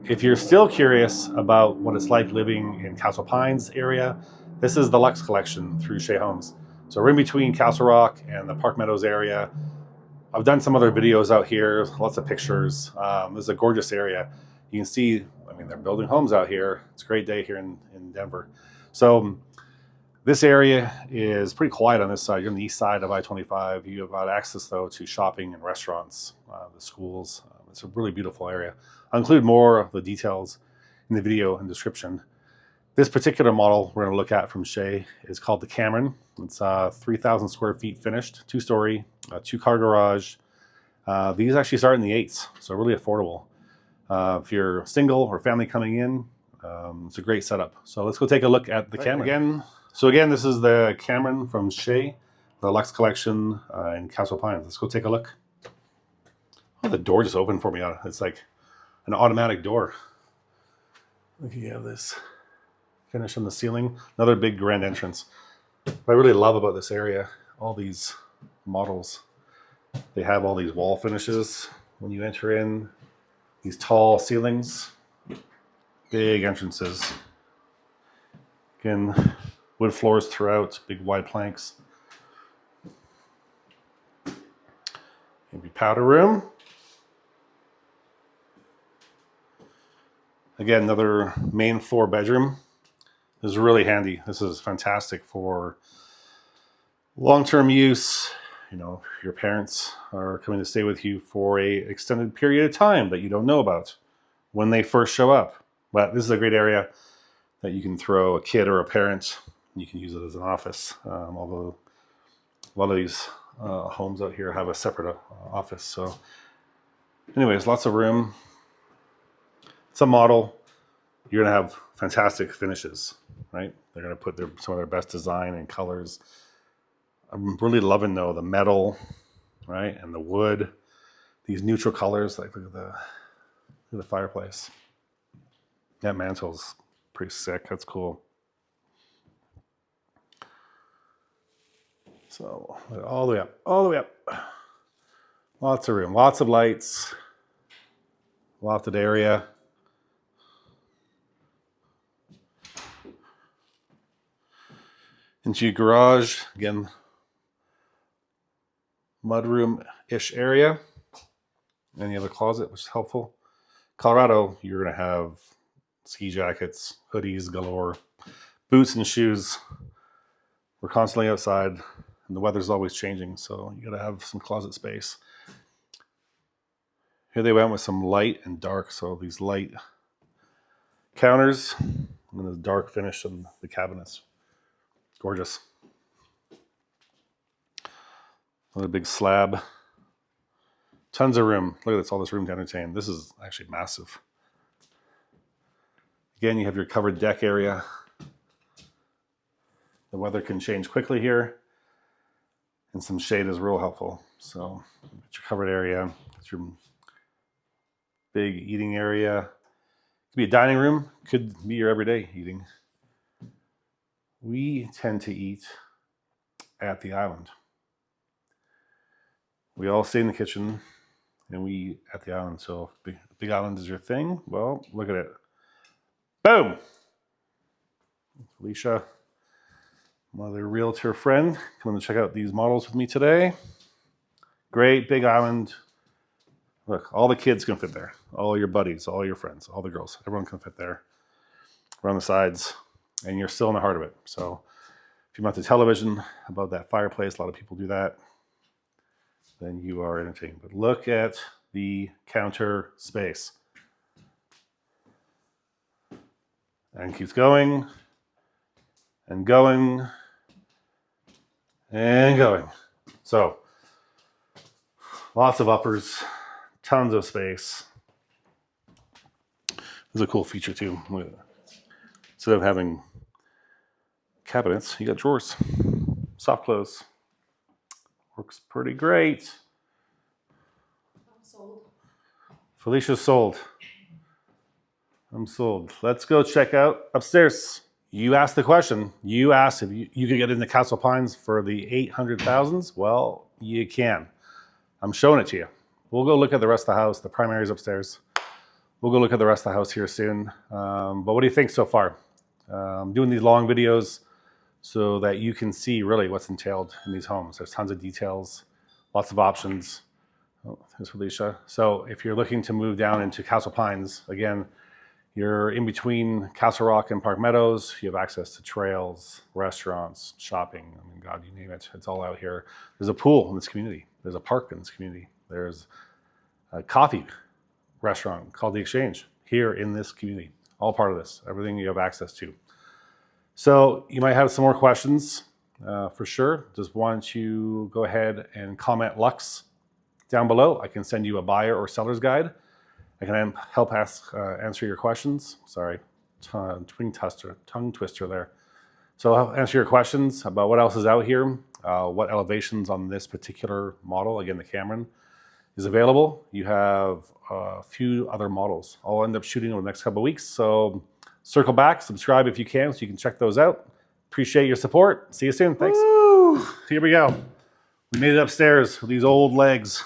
If you're still curious about what it's like living in Castle Pines area, this is the Luxe collection through Shea Homes. So we're in between Castle Rock and the Park Meadows area. I've done some other videos out here, lots of pictures. This is a gorgeous area. You can see, I mean, they're building homes out here. It's a great day here in Denver. So this area is pretty quiet on this side. You're on the east side of I-25. You have access, though, to shopping and restaurants, the schools. It's a really beautiful area. I'll include more of the details in the video and description. This particular model we're going to look at from Shea is called the Cameron. It's 3,000 square feet finished, two-story, two-car garage. These actually start in the 8s, so really affordable. If you're single or family coming in, it's a great setup. So let's go take a look at the Cameron. Again, this is the Cameron from Shea, the Luxe collection in Castle Pines. Let's go take a look. Oh, the door just opened for me. It's like an automatic door. Look, you have this finish on the ceiling. Another big grand entrance. What I really love about this area, all these models, they have all these wall finishes when you enter in. These tall ceilings, big entrances. Again, wood floors throughout, big wide planks. Maybe powder room. Again, another main floor bedroom. This is really handy. This is fantastic for long-term use. You know, your parents are coming to stay with you for a extended period of time that you don't know about when they first show up. But this is a great area that you can throw a kid or a parent. You can use it as an office. Although a lot of these homes out here have a separate office. So anyways, lots of room. It's a model. You're going to have fantastic finishes, right? They're going to put some of their best design and colors. I'm really loving, though, the metal, right? And the wood. These neutral colors. Like, look at the fireplace. That mantle's pretty sick. That's cool. So all the way up. Lots of room, lots of lights, lofted area. Into your garage, again, mudroom-ish area. And you have a closet, which is helpful. Colorado, you're going to have ski jackets, hoodies galore, boots and shoes. We're constantly outside, and the weather's always changing, so you got to have some closet space. Here they went with some light and dark, so these light counters and the dark finish on the cabinets. Gorgeous. Another big slab. Tons of room. Look at this, all this room to entertain. This is actually massive. Again, you have your covered deck area. The weather can change quickly here, and some shade is real helpful. So it's your covered area. It's your big eating area. Could be a dining room. Could be your everyday eating. We tend to eat at the island. We all stay in the kitchen and we eat at the island. So if big island is your thing, well, look at it. Boom! Alicia, my other realtor friend, coming to check out these models with me today. Great big island. Look, all the kids can fit there. All your buddies, all your friends, all the girls, everyone can fit there. Around the sides. And you're still in the heart of it. So if you mount the television above that fireplace, a lot of people do that, then you are entertained. But look at the counter space. And keeps going and going and going. So lots of uppers, tons of space. This is a cool feature too. Instead of having cabinets, you got drawers. Soft close. Works pretty great. I'm sold. Felicia's sold. I'm sold. Let's go check out upstairs. You asked the question. You asked if you could get into Castle Pines for the 800,000s. Well, you can. I'm showing it to you. We'll go look at the rest of the house. The primary is upstairs. We'll go look at the rest of the house here soon. But what do you think so far? I'm doing these long videos so that you can see really what's entailed in these homes. There's tons of details, lots of options. Oh, there's Felicia. So if you're looking to move down into Castle Pines, again, you're in between Castle Rock and Park Meadows. You have access to trails, restaurants, shopping. I mean, God, you name it. It's all out here. There's a pool in this community. There's a park in this community. There's a coffee restaurant called The Exchange here in this community. All part of this. Everything you have access to. So you might have some more questions for sure. Just want to go ahead and comment Lux down below. I can send you a buyer or seller's guide. I can help answer your questions. Sorry, tongue twister there. So I'll answer your questions about what else is out here, what elevations on this particular model, again, the Cameron, is available. You have a few other models. I'll end up shooting over the next couple of weeks. So circle back, subscribe if you can, so you can check those out. Appreciate your support. See you soon. Thanks. Woo! Here we go. We made it upstairs with these old legs.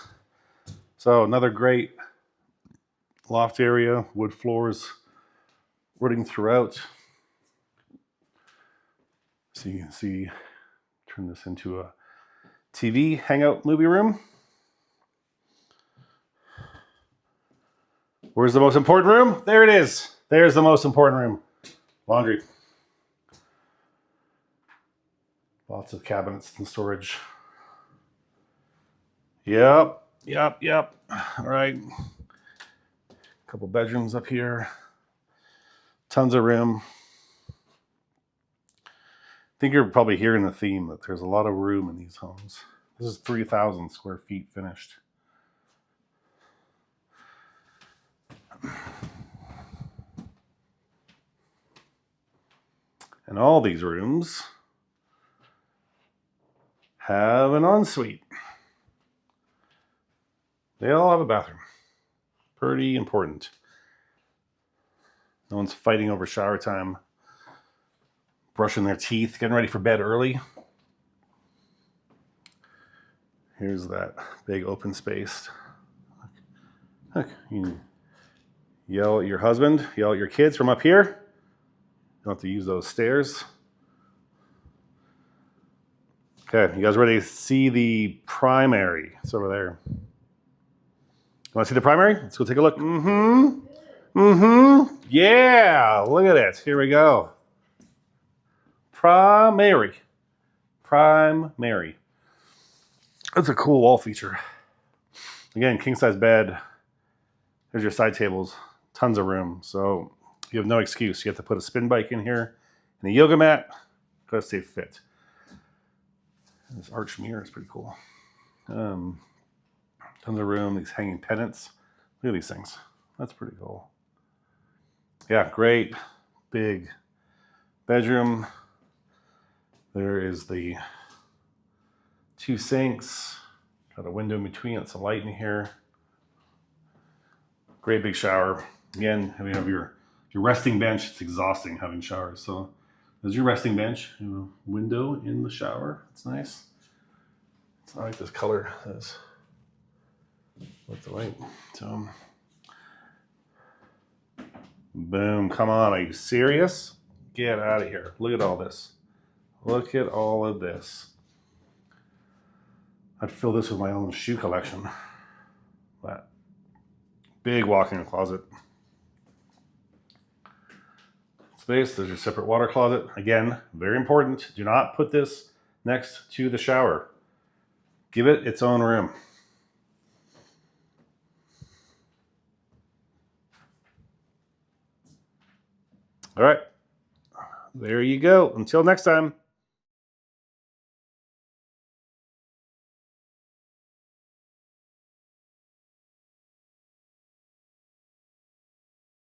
So another great loft area, wood floors running throughout. So you can see, turn this into a TV hangout movie room. Where's the most important room? There it is. There's the most important room. Laundry. Lots of cabinets and storage. Yep. All right. Couple bedrooms up here. Tons of room. I think you're probably hearing the theme that there's a lot of room in these homes. This is 3,000 square feet finished. And all these rooms have an ensuite. They all have a bathroom. Pretty important. No one's fighting over shower time, brushing their teeth, getting ready for bed early. Here's that big open space. Look, you can yell at your husband, yell at your kids from up here. You don't have to use those stairs. Okay, you guys ready to see the primary? It's over there. You want to see the primary? Let's go take a look. Yeah, look at it. Here we go. Primary. That's a cool wall feature. Again, king size bed. There's your side tables. Tons of room. So you have no excuse. You have to put a spin bike in here and a yoga mat. Gotta stay fit. This arch mirror is pretty cool. Tons of room. These hanging pennants. Look at these things. That's pretty cool. Yeah, great big bedroom. There is the two sinks. Got a window in between. Got some light in here. Great big shower. Again, I mean, your resting bench. It's exhausting having showers. So there's your resting bench. You have a window in the shower. It's nice. I like this color. That's with the light. So, boom. Come on. Are you serious? Get out of here. Look at all this. Look at all of this. I'd fill this with my own shoe collection. But big walk-in closet. Space. There's your separate water closet. Again, very important. Do not put this next to the shower. Give it its own room. All right. There you go. Until next time.